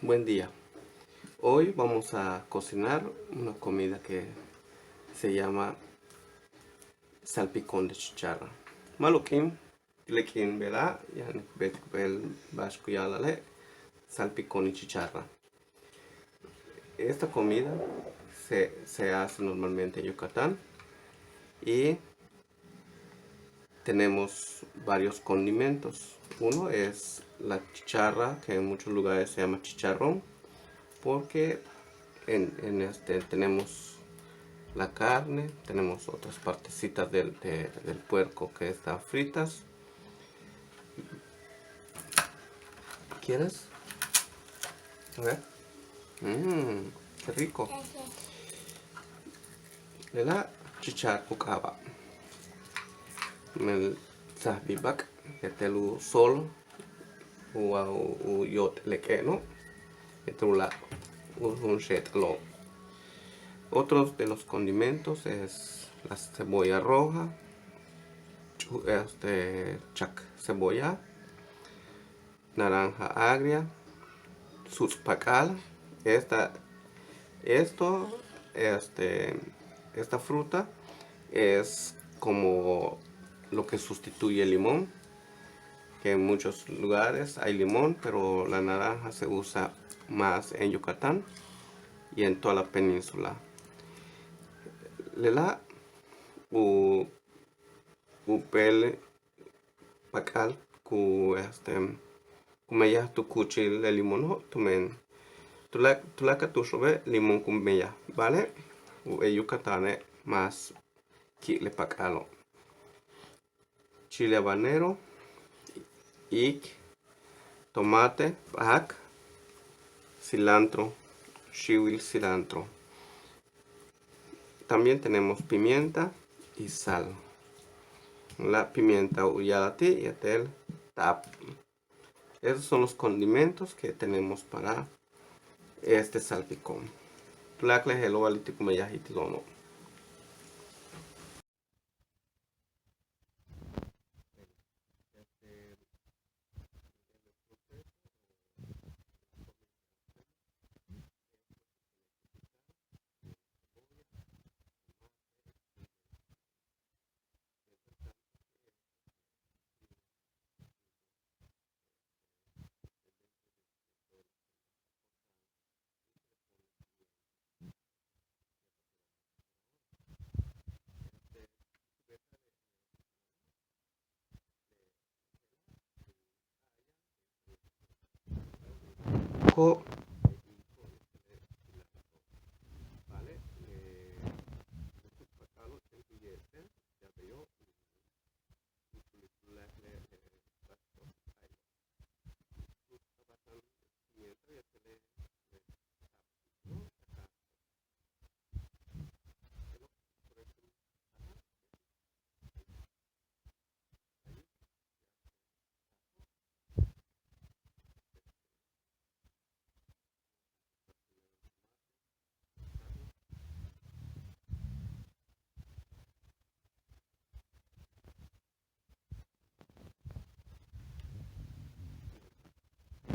Buen día. Hoy vamos a cocinar una comida que se llama salpicón de chicharra. Malukin, lekin bela, yani bel bashkuyalale, salpicón y chicharra. Esta comida se hace normalmente en Yucatán y tenemos varios condimentos. Uno es la chicharra, que en muchos lugares se llama chicharrón, porque en este tenemos la carne, tenemos otras partecitas del puerco que están fritas. ¿Quieres? A ver. Qué rico. Lela chichar kukaba. Mel sahbibak yatelu sol u yot lekeno. Etrula un shetlo. Otros de los condimentos es la cebolla roja, chac cebolla, naranja agria, suspakal. Esta fruta es como lo que sustituye el limón, que en muchos lugares hay limón, pero la naranja se usa más en Yucatán y en toda la península. Lela upel pakal ku kumeya tu kuchil de limón tumen tulaka tu shobe limón kumeya, ¿vale? Yucatán más kile pakalo. Chile habanero, tomate, pak, cilantro, chihuil cilantro. También tenemos pimienta y sal. La pimienta uyalati y el tap. Esos son los condimentos que tenemos para este salpicón. Tlakle hello alitikumeyahitilono.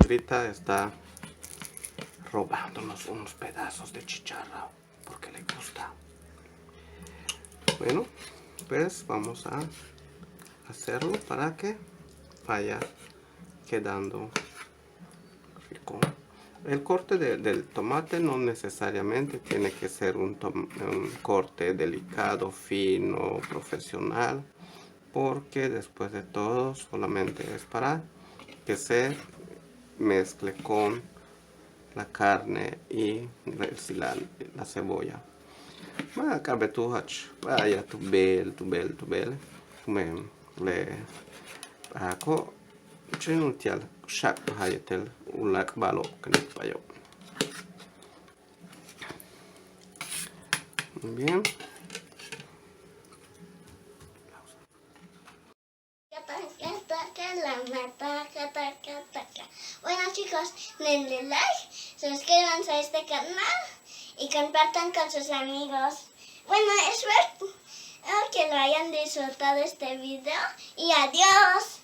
Rita está robándonos unos pedazos de chicharra porque le gusta. Bueno, pues vamos a hacerlo para que vaya quedando rico. El corte del tomate no necesariamente tiene que ser un corte delicado, fino, profesional, porque después de todo solamente es para que se mezcle con la carne y la cebolla. Cabe tu hach, vaya tu bel, le ako chinutial shak hayetel ulak balo kanit payo. Bien. Bueno chicos, denle like, suscríbanse a este canal y compartan con sus amigos. Bueno, espero que lo hayan disfrutado este video y adiós.